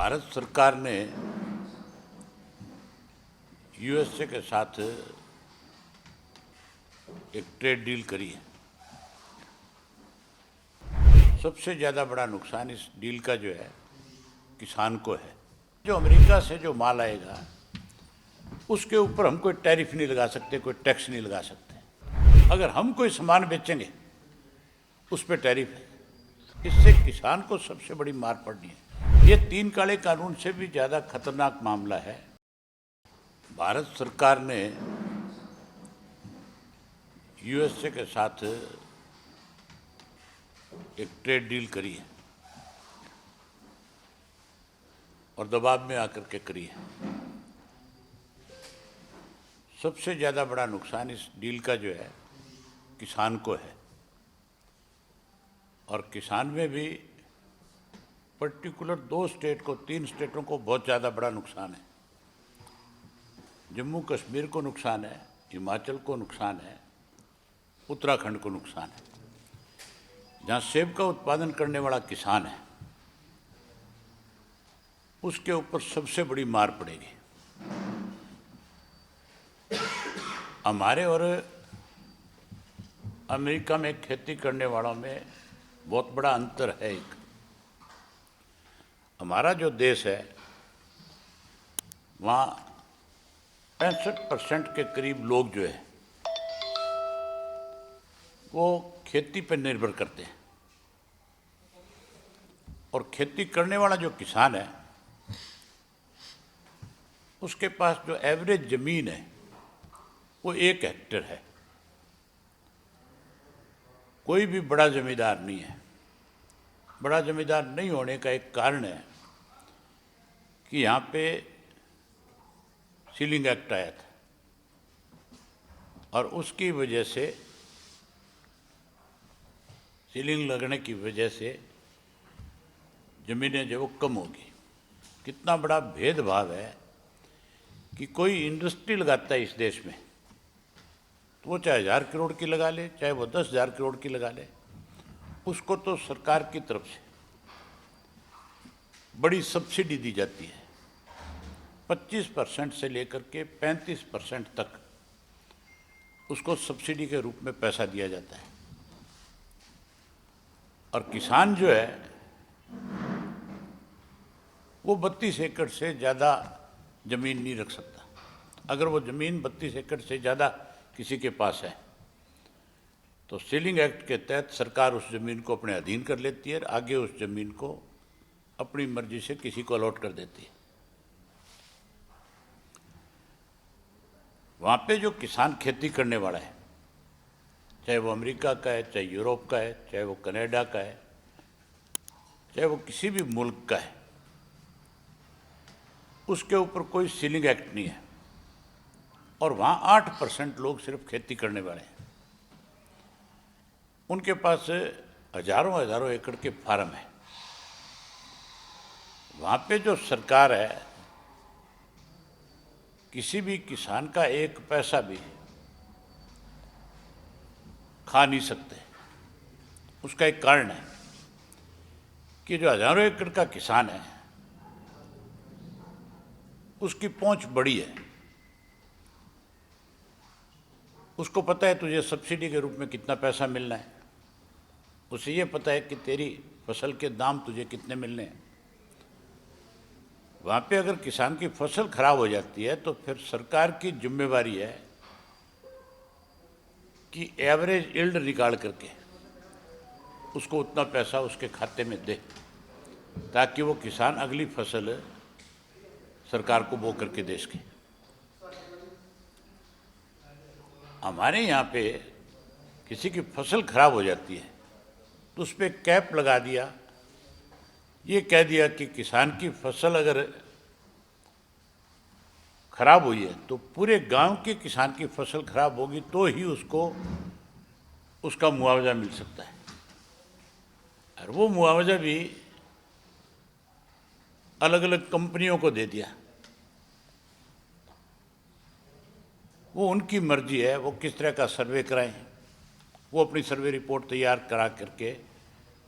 भारत सरकार ने यूएसए के साथ एक ट्रेड डील करी है। सबसे ज़्यादा बड़ा नुकसान इस डील का जो है किसान को है। जो अमेरिका से जो माल आएगा उसके ऊपर हम कोई टैरिफ नहीं लगा सकते, कोई टैक्स नहीं लगा सकते। अगर हम कोई सामान बेचेंगे उस पर टैरिफ है। इससे किसान को सबसे बड़ी मार पड़नी है। ये 3 काले कानून से भी ज़्यादा खतरनाक मामला है। भारत सरकार ने यूएसए के साथ एक ट्रेड डील करी है और दबाव में आकर के करी है। सबसे ज़्यादा बड़ा नुकसान इस डील का जो है किसान को है और किसान में भी पर्टिकुलर 2 स्टेट को, 3 स्टेटों को बहुत ज़्यादा बड़ा नुकसान है। जम्मू कश्मीर को नुकसान है, हिमाचल को नुकसान है, उत्तराखंड को नुकसान है। जहाँ सेब का उत्पादन करने वाला किसान है उसके ऊपर सबसे बड़ी मार पड़ेगी। हमारे और अमेरिका में खेती करने वालों में बहुत बड़ा अंतर है। एक हमारा जो देश है वहाँ 65% के करीब लोग जो है वो खेती पर निर्भर करते हैं और खेती करने वाला जो किसान है उसके पास जो एवरेज ज़मीन है वो 1 हेक्टेयर है। कोई भी बड़ा जमींदार नहीं है। बड़ा जमींदार नहीं होने का एक कारण है कि यहाँ पे सीलिंग एक्ट आया था और उसकी वजह से, सीलिंग लगने की वजह से ज़मीनें जो वो कम होगी। कितना बड़ा भेदभाव है कि कोई इंडस्ट्री लगाता है इस देश में तो वो चाहे 1000 करोड़ की लगा ले, चाहे वो 10,000 करोड़ की लगा ले, उसको तो सरकार की तरफ से बड़ी सब्सिडी दी जाती है। 25% से लेकर के 35% तक उसको सब्सिडी के रूप में पैसा दिया जाता है। और किसान जो है वो 32 एकड़ से ज़्यादा ज़मीन नहीं रख सकता। अगर वो ज़मीन 32 एकड़ से ज़्यादा किसी के पास है तो सीलिंग एक्ट के तहत सरकार उस ज़मीन को अपने अधीन कर लेती है और आगे उस ज़मीन को अपनी मर्जी से किसी को अलॉट कर देती है। वहाँ पे जो किसान खेती करने वाला है, चाहे वो अमेरिका का है, चाहे यूरोप का है, चाहे वो कनाडा का है, चाहे वो किसी भी मुल्क का है, उसके ऊपर कोई सीलिंग एक्ट नहीं है और वहाँ 8% लोग सिर्फ खेती करने वाले हैं। उनके पास हजारों एकड़ के फार्म है। वहाँ पे जो सरकार है किसी भी किसान का 1 पैसा भी खा नहीं सकते। उसका एक कारण है कि जो हजारों एकड़ का किसान है उसकी पहुंच बड़ी है। उसको पता है तुझे सब्सिडी के रूप में कितना पैसा मिलना है। उसे ये पता है कि तेरी फसल के दाम तुझे कितने मिलने हैं। वहाँ पे अगर किसान की फसल खराब हो जाती है तो फिर सरकार की जिम्मेवारी है कि एवरेज यील्ड निकाल करके उसको उतना पैसा उसके खाते में दे ताकि वो किसान अगली फसल सरकार को बो करके दे सके। हमारे यहाँ पे किसी की फसल खराब हो जाती है तो उस पर कैप लगा दिया। ये कह दिया कि किसान की फसल अगर खराब हुई है तो पूरे गांव के किसान की फसल खराब होगी तो ही उसको उसका मुआवजा मिल सकता है। और वो मुआवजा भी अलग अलग कंपनियों को दे दिया। वो उनकी मर्जी है वो किस तरह का सर्वे कराएं। वो अपनी सर्वे रिपोर्ट तैयार करा करके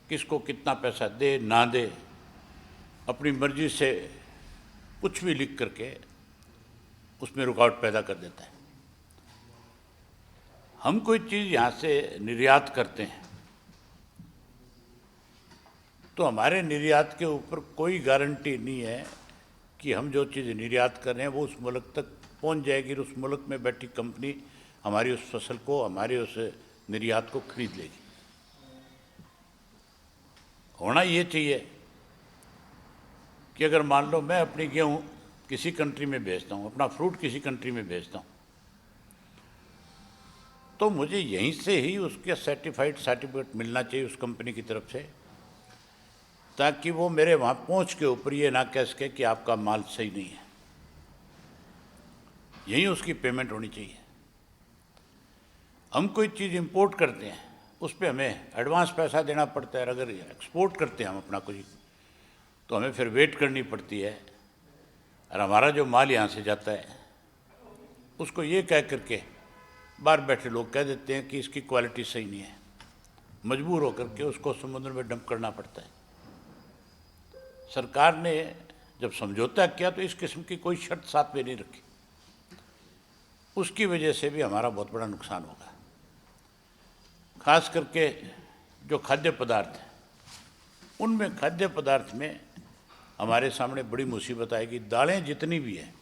किसको कितना पैसा दे ना दे अपनी मर्जी से कुछ भी लिख करके उसमें रुकावट पैदा कर देता है। हम कोई चीज़ यहाँ से निर्यात करते हैं तो हमारे निर्यात के ऊपर कोई गारंटी नहीं है कि हम जो चीज़ निर्यात कर रहे हैं वो उस मुल्क तक पहुँच जाएगी और उस मुल्क में बैठी कंपनी हमारी उस फसल को, हमारे उस निर्यात को खरीद लेगी। होना ये चाहिए कि अगर मान लो मैं अपनी गेहूँ किसी कंट्री में भेजता हूँ, अपना फ्रूट किसी कंट्री में भेजता हूँ, तो मुझे यहीं से ही उसके सर्टिफिकेट मिलना चाहिए उस कंपनी की तरफ से, ताकि वो मेरे वहाँ पहुँच के ऊपर ये ना कह सके कि आपका माल सही नहीं है। यहीं उसकी पेमेंट होनी चाहिए। हम कोई चीज़ इंपोर्ट करते हैं उस पर हमें एडवांस पैसा देना पड़ता है। अगर एक्सपोर्ट करते हैं हम अपना कुछ तो हमें फिर वेट करनी पड़ती है, और हमारा जो माल यहाँ से जाता है उसको ये कह करके बाहर बैठे लोग कह देते हैं कि इसकी क्वालिटी सही नहीं है, मजबूर होकर के उसको समुद्र में डंप करना पड़ता है। सरकार ने जब समझौता किया तो इस किस्म की कोई शर्त साथ में नहीं रखी, उसकी वजह से भी हमारा बहुत बड़ा नुकसान होगा। खास करके जो खाद्य पदार्थ हैं उनमें, खाद्य पदार्थ में हमारे सामने बड़ी मुसीबत आएगी। दालें जितनी भी हैं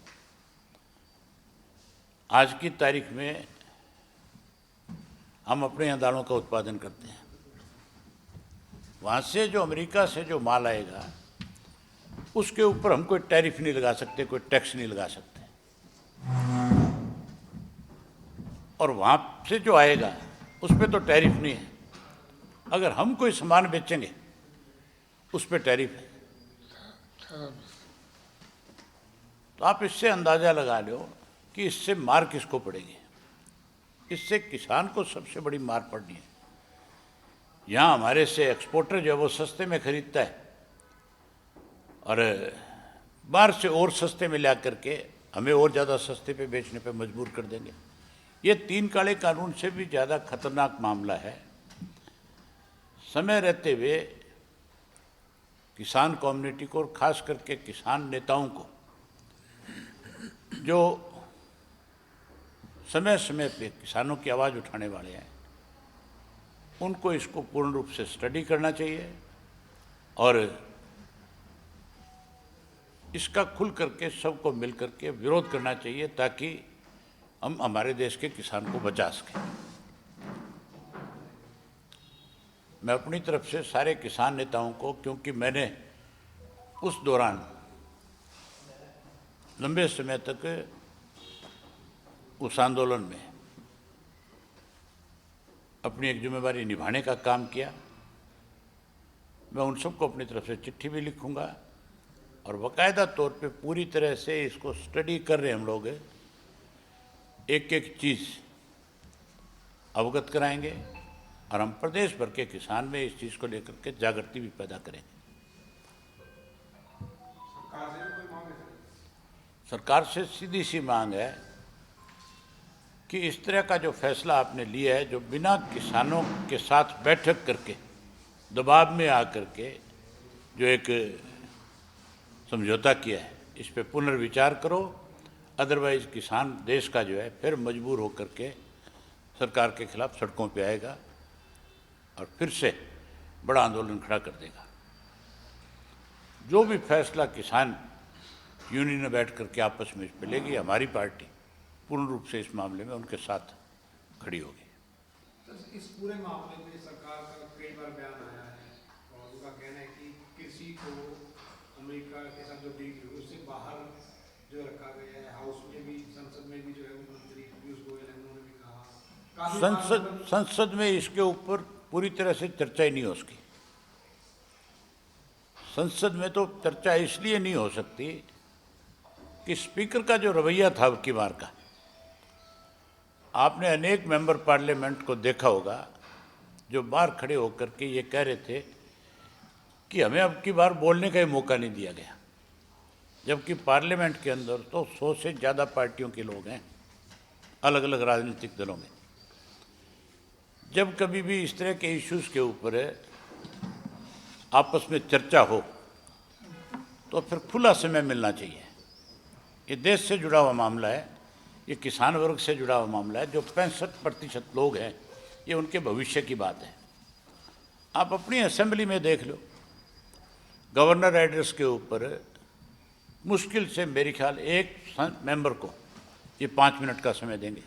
आज की तारीख में, हम अपने यहाँ दालों का उत्पादन करते हैं, वहाँ से जो अमेरिका से जो माल आएगा उसके ऊपर हम कोई टैरिफ नहीं लगा सकते, कोई टैक्स नहीं लगा सकते, और वहाँ से जो आएगा उस पर तो टैरिफ नहीं है। अगर हम कोई सामान बेचेंगे उस पर टैरिफ है। तो आप इससे अंदाज़ा लगा लो कि इससे मार किसको पड़ेगी। इससे किसान को सबसे बड़ी मार पड़नी है। यहाँ हमारे से एक्सपोर्टर जो है वो सस्ते में खरीदता है और बाहर से और सस्ते में ला करके हमें और ज़्यादा सस्ते पे बेचने पे मजबूर कर देंगे। ये 3 काले कानून से भी ज़्यादा खतरनाक मामला है। समय रहते हुए किसान कम्युनिटी को और ख़ास करके किसान नेताओं को, जो समय समय पे किसानों की आवाज़ उठाने वाले हैं, उनको इसको पूर्ण रूप से स्टडी करना चाहिए और इसका खुल करके सबको मिल करके विरोध करना चाहिए, ताकि हम हमारे देश के किसान को बचा सकें। मैं अपनी तरफ से सारे किसान नेताओं को, क्योंकि मैंने उस दौरान लंबे समय तक उस आंदोलन में अपनी एक जिम्मेदारी निभाने का काम किया, मैं उन सबको अपनी तरफ से चिट्ठी भी लिखूंगा और बाकायदा तौर पे पूरी तरह से इसको स्टडी कर रहे हैं हम लोग, एक एक चीज़ अवगत कराएंगे और हम प्रदेश भर के किसान में इस चीज़ को लेकर के जागृति भी पैदा करेंगे। सरकार से सीधी सी मांग है कि इस तरह का जो फैसला आपने लिया है, जो बिना किसानों के साथ बैठक करके दबाव में आकर के जो एक समझौता किया है, इस पे पुनर्विचार करो। अदरवाइज़ किसान देश का जो है फिर मजबूर होकर के सरकार के खिलाफ सड़कों पे आएगा और फिर से बड़ा आंदोलन खड़ा कर देगा। जो भी फैसला किसान यूनियन में बैठ करके आपस में इस पर लेगी, हमारी पार्टी पूर्ण रूप से इस मामले में उनके साथ खड़ी होगी। इस पूरे मामले में सरकार का कई बार बयान आया है और उनका कहना है कि कृषि को अमेरिका के साथ जो डील हुई उससे बाहर जो रखा गया है। हाउस में भी, संसद में भी जो है मंत्री पीयूष गोयल उन्होंने भी कहा, संसद में इसके ऊपर पूरी तरह से चर्चा ही नहीं हो सकी। संसद में तो चर्चा इसलिए नहीं हो सकती कि स्पीकर का जो रवैया था अब की बार का, आपने अनेक मेंबर पार्लियामेंट को देखा होगा जो बाहर खड़े होकर के ये कह रहे थे कि हमें अब की बार बोलने का ही मौका नहीं दिया गया, जबकि पार्लियामेंट के अंदर तो 100 से ज़्यादा पार्टियों के लोग हैं, अलग अलग राजनीतिक दलों में। जब कभी भी इस तरह के इश्यूज़ के ऊपर आपस में चर्चा हो तो फिर खुला समय मिलना चाहिए। ये देश से जुड़ा हुआ मामला है, ये किसान वर्ग से जुड़ा हुआ मामला है। जो 65% लोग हैं, ये उनके भविष्य की बात है। आप अपनी असेंबली में देख लो, गवर्नर एड्रेस के ऊपर मुश्किल से मेरे ख्याल एक मेंबर को ये 5 मिनट का समय देंगे।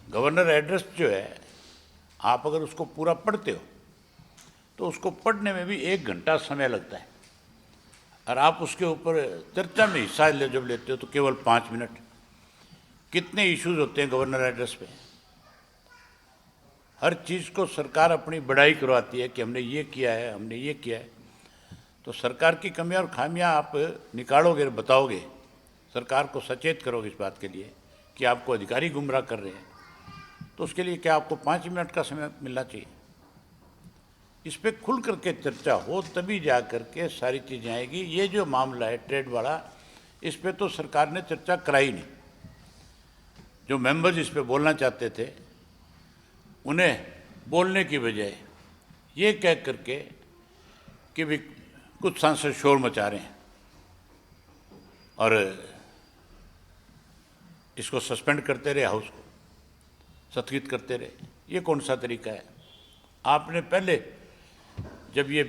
गवर्नर एड्रेस जो है, आप अगर उसको पूरा पढ़ते हो तो उसको पढ़ने में भी 1 घंटा समय लगता है, और आप उसके ऊपर चर्चा में हिस्सा जब लेते हो तो केवल 5 मिनट। कितने इश्यूज होते हैं गवर्नर एड्रेस पे। हर चीज़ को सरकार अपनी बड़ाई करवाती है कि हमने ये किया है, हमने ये किया है। तो सरकार की कमियां और खामियां आप निकालोगे, बताओगे, सरकार को सचेत करोगे इस बात के लिए कि आपको अधिकारी गुमराह कर रहे हैं, तो उसके लिए क्या आपको 5 मिनट का समय मिलना चाहिए? इस पर खुल करके चर्चा हो, तभी जा करके सारी चीज़ें आएगी। ये जो मामला है ट्रेड वाला, इस पर तो सरकार ने चर्चा कराई नहीं। जो मेंबर्स इस पर बोलना चाहते थे, उन्हें बोलने की बजाय ये कह करके कि भी कुछ सांसद शोर मचा रहे हैं और इसको सस्पेंड करते रहे, हाउस को स्थगित करते रहे। ये कौन सा तरीका है? आपने पहले जब ये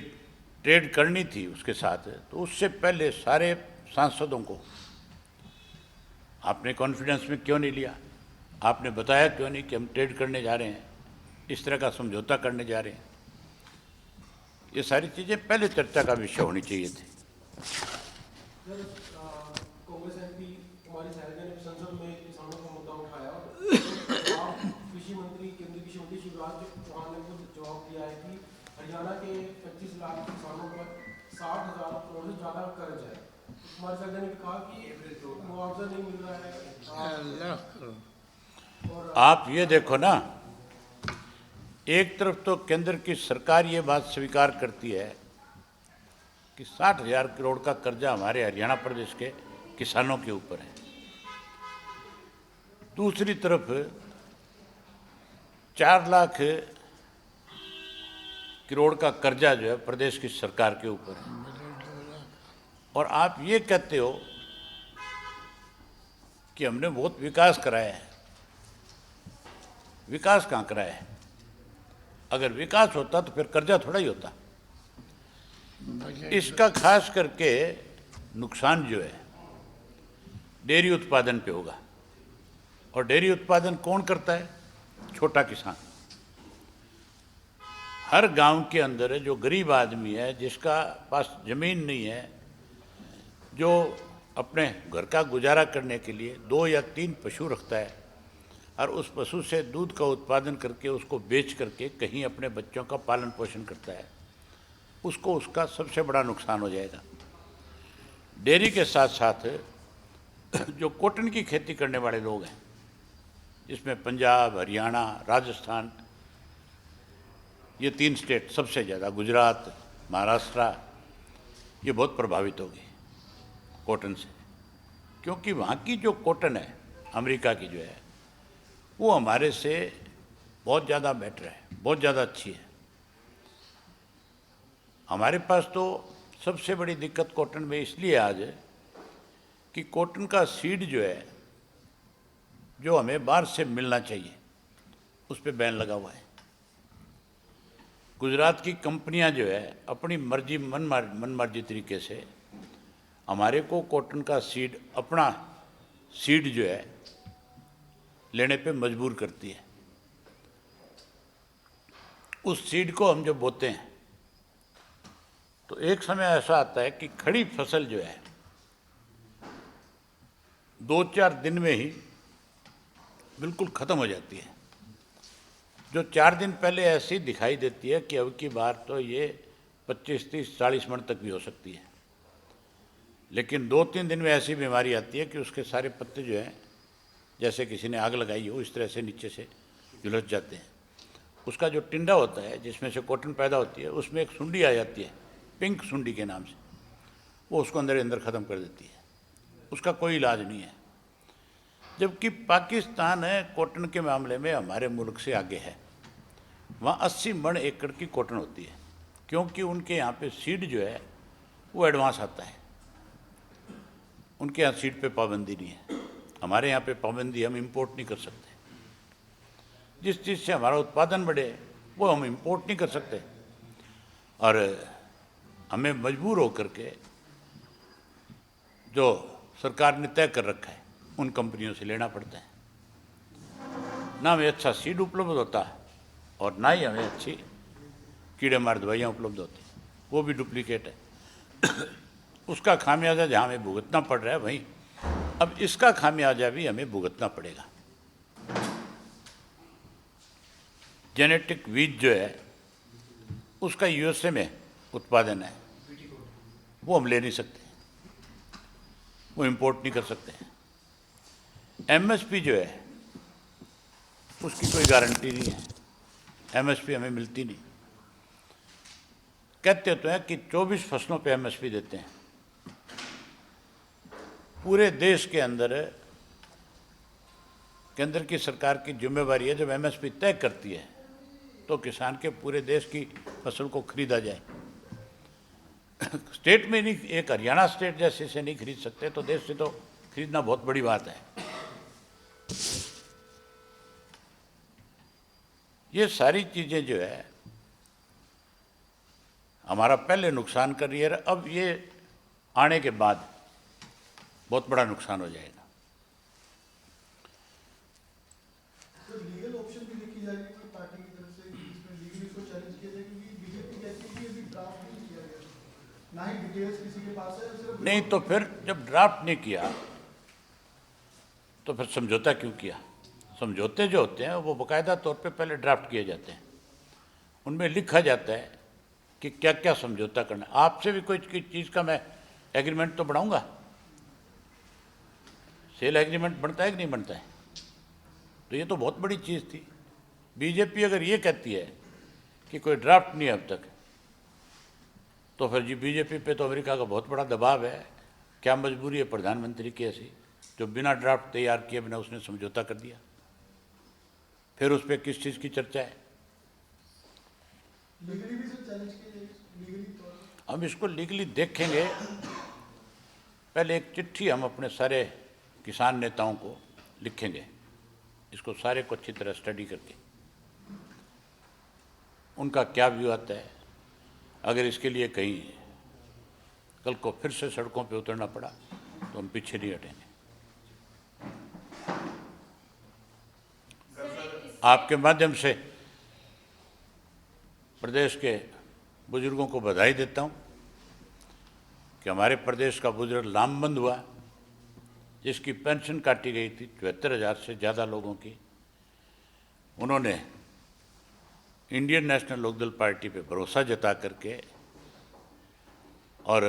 ट्रेड करनी थी उसके साथ, तो उससे पहले सारे सांसदों को आपने कॉन्फिडेंस में क्यों नहीं लिया? आपने बताया क्यों नहीं कि हम ट्रेड करने जा रहे हैं, इस तरह का समझौता करने जा रहे हैं? ये सारी चीज़ें पहले चर्चा का विषय होनी चाहिए थी। कांग्रेस एमपी कुमारी सैलजा ने संसद में किसानों का मुद्दा उठाया। आप कृषि मंत्री, केंद्रीय कृषि मंत्री शिवराज चौहान ने खुद जवाब दिया है कि हरियाणा के 25 लाख किसानों पर 60,000 करोड़ से ज़्यादा कर्ज है। कुमारी सैलजा ने कहा कि मुआवजा नहीं मिल रहा है। और आप ये देखो ना, एक तरफ तो केंद्र की सरकार ये बात स्वीकार करती है कि 60,000 करोड़ का कर्जा हमारे हरियाणा प्रदेश के किसानों के ऊपर है। दूसरी तरफ 4 लाख करोड़ का कर्जा जो है प्रदेश की सरकार के ऊपर है। और आप ये कहते हो कि हमने बहुत विकास कराया है। विकास कहाँ कराया है? अगर विकास होता तो फिर कर्जा थोड़ा ही होता। इसका खास करके नुकसान जो है डेयरी उत्पादन पे होगा। और डेयरी उत्पादन कौन करता है? छोटा किसान। हर गांव के अंदर जो गरीब आदमी है, जिसका पास जमीन नहीं है, जो अपने घर का गुजारा करने के लिए 2 या 3 पशु रखता है और उस पशु से दूध का उत्पादन करके उसको बेच करके कहीं अपने बच्चों का पालन पोषण करता है, उसको उसका सबसे बड़ा नुकसान हो जाएगा। डेयरी के साथ साथ जो कॉटन की खेती करने वाले लोग हैं, जिसमें पंजाब, हरियाणा, राजस्थान, ये 3 स्टेट सबसे ज़्यादा, गुजरात, महाराष्ट्र, ये बहुत प्रभावित होगी कॉटन से। क्योंकि वहाँ की जो कॉटन है, अमेरिका की जो है, वो हमारे से बहुत ज़्यादा बेटर है, बहुत ज़्यादा अच्छी है। हमारे पास तो सबसे बड़ी दिक्कत कॉटन में इसलिए आज है कि कॉटन का सीड जो है, जो हमें बाहर से मिलना चाहिए, उस पर बैन लगा हुआ है। गुजरात की कंपनियां जो है अपनी मर्जी, मनमर्जी तरीके से हमारे को कॉटन का सीड, अपना सीड जो है लेने पे मजबूर करती है। उस सीड को हम जब बोते हैं तो एक समय ऐसा आता है कि खड़ी फसल जो है 2-4 दिन में ही बिल्कुल ख़त्म हो जाती है। जो 4 दिन पहले ऐसी दिखाई देती है कि अब की बार तो ये 25, 30, 40 मन तक भी हो सकती है, लेकिन 2-3 दिन में ऐसी बीमारी आती है कि उसके सारे पत्ते जो हैं, जैसे किसी ने आग लगाई हो, इस तरह से नीचे से झुलस जाते हैं। उसका जो टिंडा होता है जिसमें से कॉटन पैदा होती है, उसमें एक सुंडी आ जाती है, पिंक सुंडी के नाम से, वो उसको अंदर ख़त्म कर देती है। उसका कोई इलाज नहीं है। जबकि पाकिस्तान है कॉटन के मामले में हमारे मुल्क से आगे है। वहाँ 80 मन एकड़ की कॉटन होती है, क्योंकि उनके यहाँ पे सीड जो है वो एडवांस आता है। उनके यहाँ सीड पे पाबंदी नहीं है, हमारे यहाँ पे पाबंदी, हम इंपोर्ट नहीं कर सकते। जिस चीज़ से हमारा उत्पादन बढ़े वो हम इंपोर्ट नहीं कर सकते, और हमें मजबूर होकर के जो सरकार ने तय कर रखा है उन कंपनियों से लेना पड़ता है। ना हमें अच्छा सीड उपलब्ध होता है और ना ही हमें अच्छी कीड़े मार दवाइयाँ उपलब्ध होती हैं, वो भी डुप्लीकेट है। उसका खामियाजा जहाँ हमें भुगतना पड़ रहा है वहीं अब इसका खामियाजा भी हमें भुगतना पड़ेगा। जेनेटिक वीज जो है उसका यूएसए में उत्पादन है, वो हम ले नहीं सकते, वो इंपोर्ट नहीं कर सकते। एमएसपी जो है उसकी कोई गारंटी नहीं है, एमएसपी हमें मिलती नहीं। कहते तो हैं कि 24 फसलों पे एमएसपी देते हैं। पूरे देश के अंदर केंद्र की सरकार की जिम्मेवारी है, जब एमएसपी तय करती है तो किसान के पूरे देश की फसल को खरीदा जाए। स्टेट में नहीं, एक हरियाणा स्टेट जैसे से नहीं खरीद सकते, तो देश से तो खरीदना बहुत बड़ी बात है। ये सारी चीज़ें जो है हमारा पहले नुकसान कर रही है, अब ये आने के बाद बहुत बड़ा नुकसान हो जाएगा। तो लीगल ऑप्शन भी देखी जा रही है पार्टी की तरफ से कि इसमें लीगली इसको चैलेंज किया जाए, क्योंकि बीजेपी कहती है कि अभी ड्राफ्ट नहीं किया गया, ना ही डिटेल्स किसी के पास है, सिर्फ नहीं तो फिर जब ड्राफ्ट नहीं किया तो फिर समझौता क्यों किया? समझौते जो होते हैं वो बाकायदा तौर पे पहले ड्राफ्ट किए जाते हैं, उनमें लिखा जाता है कि क्या क्या समझौता करना है। आपसे भी कोई चीज़ का मैं एग्रीमेंट तो बनाऊंगा, सेल एग्रीमेंट बनता है कि नहीं बनता है? तो ये तो बहुत बड़ी चीज़ थी। बीजेपी अगर ये कहती है कि कोई ड्राफ्ट नहीं है अब तक, तो फिर जी बीजेपी पे तो अमेरिका का बहुत बड़ा दबाव है। क्या मजबूरी है प्रधानमंत्री की ऐसी, जो बिना ड्राफ्ट तैयार किए बिना उसने समझौता कर दिया? फिर उस पर किस चीज़ की चर्चा है? लीगली भी सर चैलेंज किया जाए, लीगली तौर पर। हम इसको लीगली देखेंगे। पहले एक चिट्ठी हम अपने सारे किसान नेताओं को लिखेंगे, इसको सारे को अच्छी तरह स्टडी करके उनका क्या व्यू आता है। अगर इसके लिए कहीं कल को फिर से सड़कों पे उतरना पड़ा तो हम पीछे नहीं हटेंगे। आपके माध्यम से प्रदेश के बुजुर्गों को बधाई देता हूं कि हमारे प्रदेश का बुजुर्ग लामबंद हुआ, जिसकी पेंशन काटी गई थी 74,000 से ज़्यादा लोगों की, उन्होंने इंडियन नेशनल लोकदल पार्टी पे भरोसा जता करके और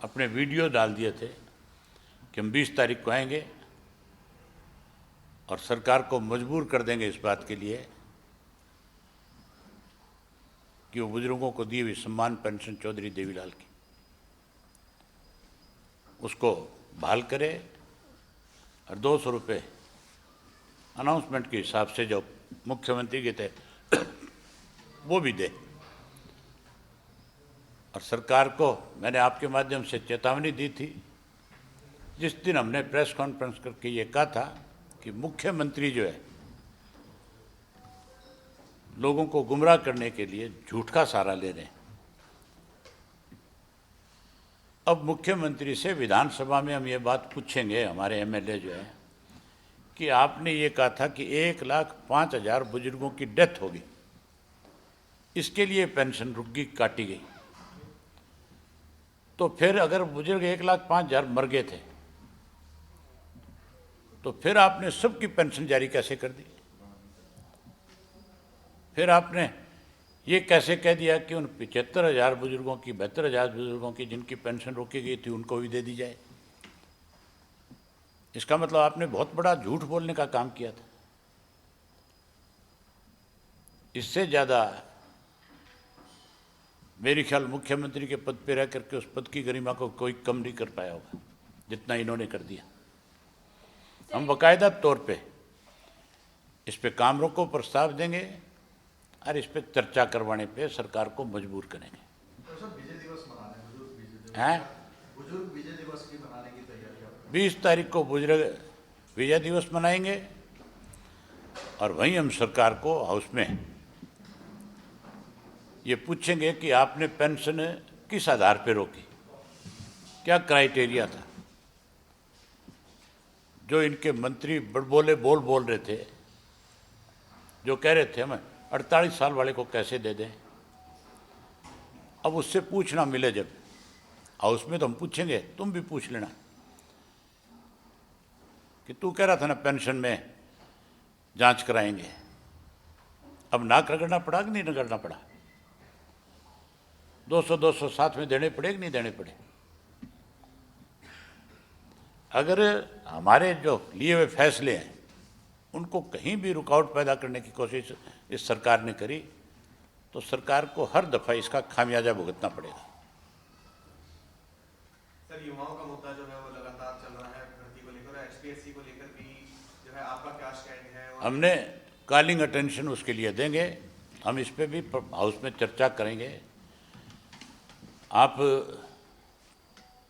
अपने वीडियो डाल दिए थे कि हम 20 तारीख को आएंगे और सरकार को मजबूर कर देंगे इस बात के लिए कि वो बुजुर्गों को दी हुई सम्मान पेंशन चौधरी देवीलाल की उसको बहाल करे और 200 रुपये अनाउंसमेंट के हिसाब से जो मुख्यमंत्री के थे वो भी दे। और सरकार को मैंने आपके माध्यम से चेतावनी दी थी, जिस दिन हमने प्रेस कॉन्फ्रेंस करके ये कहा था कि मुख्यमंत्री जो है लोगों को गुमराह करने के लिए झूठ का सहारा ले रहे हैं। अब मुख्यमंत्री से विधानसभा में हम ये बात पूछेंगे, हमारे एमएलए जो है, कि आपने ये कहा था कि 1,05,000 बुजुर्गों की डेथ होगी, इसके लिए पेंशन रुक गई, काटी गई। तो फिर अगर बुजुर्ग 1,05,000 मर गए थे तो फिर आपने सबकी पेंशन जारी कैसे कर दी? फिर आपने ये कैसे कह दिया कि उन 75,000 बुजुर्गों की, 72,000 बुजुर्गों की जिनकी पेंशन रोकी गई थी उनको भी दे दी जाए? इसका मतलब आपने बहुत बड़ा झूठ बोलने का काम किया था। इससे ज़्यादा मेरी ख्याल मुख्यमंत्री के पद पे रह करके उस पद की गरिमा को कोई कम नहीं कर पाया होगा जितना इन्होंने कर दिया। हम बाकायदा तौर पे इस पे काम रोको प्रस्ताव देंगे और इस पे चर्चा करवाने पे सरकार को मजबूर करेंगे। तो सर विजय दिवस मना रहे हैं बुजुर्ग हैं? बुजुर्ग विजय दिवस की मनाने की तैयारी 20 तारीख को बुजुर्ग विजय दिवस मनाएंगे और वहीं हम सरकार को हाउस में ये पूछेंगे कि आपने पेंशन किस आधार पर रोकी, क्या क्राइटेरिया था। जो इनके मंत्री बड़बोले बोल रहे थे, जो कह रहे थे हम 48 साल वाले को कैसे दे दें, अब उससे पूछना मिले जब हाउस में तो हम पूछेंगे, तुम भी पूछ लेना कि तू कह रहा था ना पेंशन में जांच कराएंगे, अब नाक रगड़ना पड़ा कि नहीं रगड़ना पड़ा, 200 साथ में देने पड़े कि नहीं देने पड़े। अगर हमारे जो लिए हुए फैसले हैं उनको कहीं भी रुकावट पैदा करने की कोशिश इस सरकार ने करी तो सरकार को हर दफ़ा इसका खामियाजा भुगतना पड़ेगा। सर, युवाओं का मुद्दा जो है वो लगातार चल रहा है, भर्ती को लेकर, HPSC को लेकर भी जो है आपका क्या स्टैंड है? हमने कॉलिंग अटेंशन उसके लिए देंगे, हम इस पे भी हाउस में चर्चा करेंगे। आप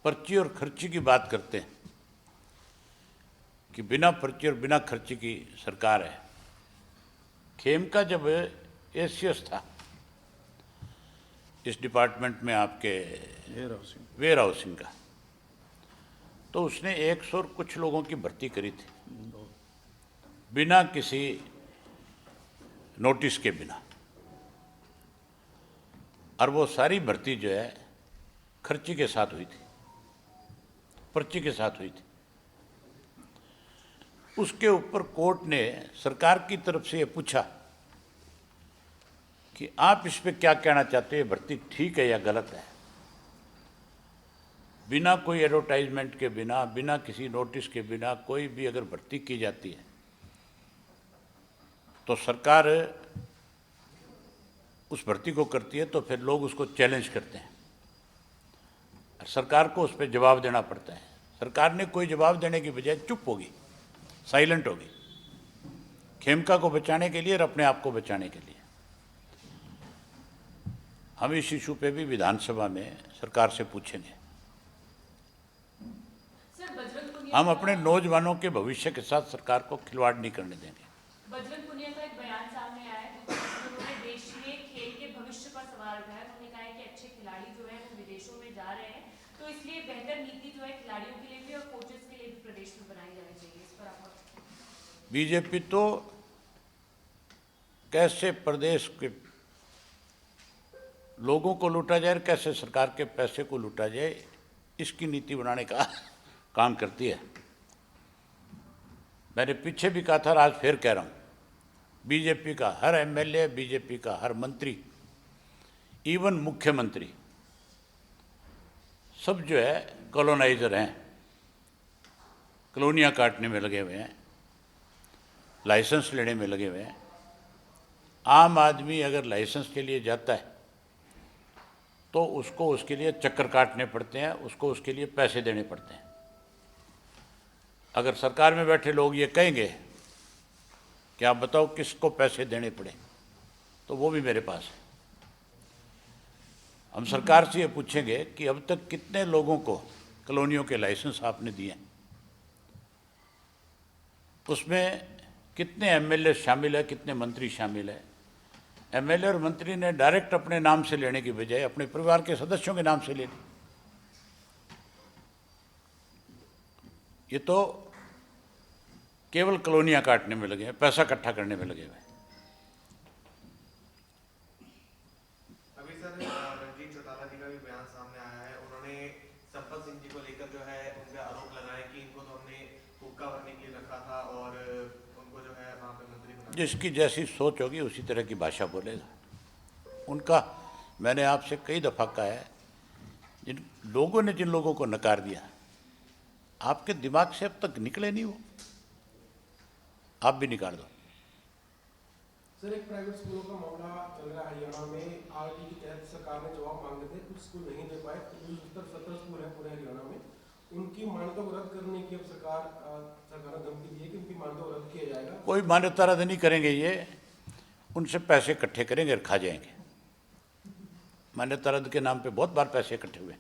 पर्ची और खर्ची की बात करते हैं कि बिना पर्ची और बिना खर्ची की सरकार है। खेम का जब एसीएस था इस डिपार्टमेंट में आपके वेयर हाउसिंग का, तो उसने 100 और कुछ लोगों की भर्ती करी थी बिना किसी नोटिस के बिना, और वो सारी भर्ती जो है खर्ची के साथ हुई थी, पर्ची के साथ हुई थी। उसके ऊपर कोर्ट ने सरकार की तरफ से ये पूछा कि आप इस पे क्या कहना चाहते हैं, भर्ती ठीक है या गलत है। बिना कोई एडवर्टाइजमेंट के बिना, बिना किसी नोटिस के बिना कोई भी अगर भर्ती की जाती है तो सरकार उस भर्ती को करती है, तो फिर लोग उसको चैलेंज करते हैं, सरकार को उस पर जवाब देना पड़ता है। सरकार ने कोई जवाब देने की बजाय चुप होगी, साइलेंट होगी, खेमका को बचाने के लिए और अपने आप को बचाने के लिए। हम इस इशू पे भी विधानसभा में सरकार से पूछेंगे। हम अपने नौजवानों के भविष्य के साथ सरकार को खिलवाड़ नहीं करने देंगे। बजरंग पुनिया का एक बयान सामने आया है जिसमें उन्होंने देश में खेल के भविष्य पर सवाल उठाया। उन्होंने कहा है कि अच्छे खिलाड़ी जो है वो विदेशों में जा रहे हैं, तो इसलिए बेहतर नीति जो है खिलाड़ियों के लिए भी और कोचेस के लिए भी प्रदेश में बनाई जानी चाहिए। इस पर आप बीजेपी तो कैसे प्रदेश के लोगों को लूटा जाए, कैसे सरकार के पैसे को लूटा जाए, इसकी नीति बनाने का काम करती है। मैंने पीछे भी कहा था, आज फिर कह रहा हूँ, बीजेपी का हर एमएलए, बीजेपी का हर मंत्री, इवन मुख्यमंत्री, सब जो है कॉलोनाइजर हैं, कॉलोनियाँ काटने में लगे हुए हैं, लाइसेंस लेने में लगे हुए हैं। आम आदमी अगर लाइसेंस के लिए जाता है तो उसको उसके लिए चक्कर काटने पड़ते हैं, उसको उसके लिए पैसे देने पड़ते हैं। अगर सरकार में बैठे लोग ये कहेंगे कि आप बताओ किसको पैसे देने पड़े, तो वो भी मेरे पास है। हम सरकार से ये पूछेंगे कि अब तक कितने लोगों को कॉलोनियों के लाइसेंस आपने दिए, उसमें कितने एमएलए शामिल है, कितने मंत्री शामिल है। एमएलए और मंत्री ने डायरेक्ट अपने नाम से लेने की बजाय अपने परिवार के सदस्यों के नाम से ले ली। ये तो केवल कॉलोनियाँ काटने में लगे हैं, पैसा इकट्ठा करने में लगे हुए हैं। अभी सर रणजीत चौटाला जी का भी बयान सामने आया है। उन्होंने संपत सिंह जी को लेकर जो है उन पे आरोप लगाए कि इनको तो हमने हुक्का भरने के लिए रखा था और उनको जो है वहाँ पे मंत्री बना। जिसकी जैसी सोच होगी उसी तरह की भाषा बोलेगा। उनका मैंने आपसे कई दफ़ा कहा है, जिन लोगों ने जिन लोगों को नकार दिया, आपके दिमाग से अब तक निकले नहीं वो, आप भी निकाल दो। सर, एक प्राइवेट स्कूलों का मामला चल रहा है हरियाणा में। आरटी के तहत सरकार ने जवाब मांगे थे, कुछ स्कूल नहीं दे पाए। 17 स्कूल हैं पूरे हरियाणा में, उनकी मान्यता को रद्द करने की अब सरकार ने धमकी दी है कि उनकी मान्यता को रद्द किया जाएगा। कोई मान्यता रद्द नहीं करेंगे, ये उनसे पैसे इकट्ठे करेंगे और खा जाएंगे। मान्यता रद्द के नाम पे बहुत बार पैसे इकट्ठे हुए।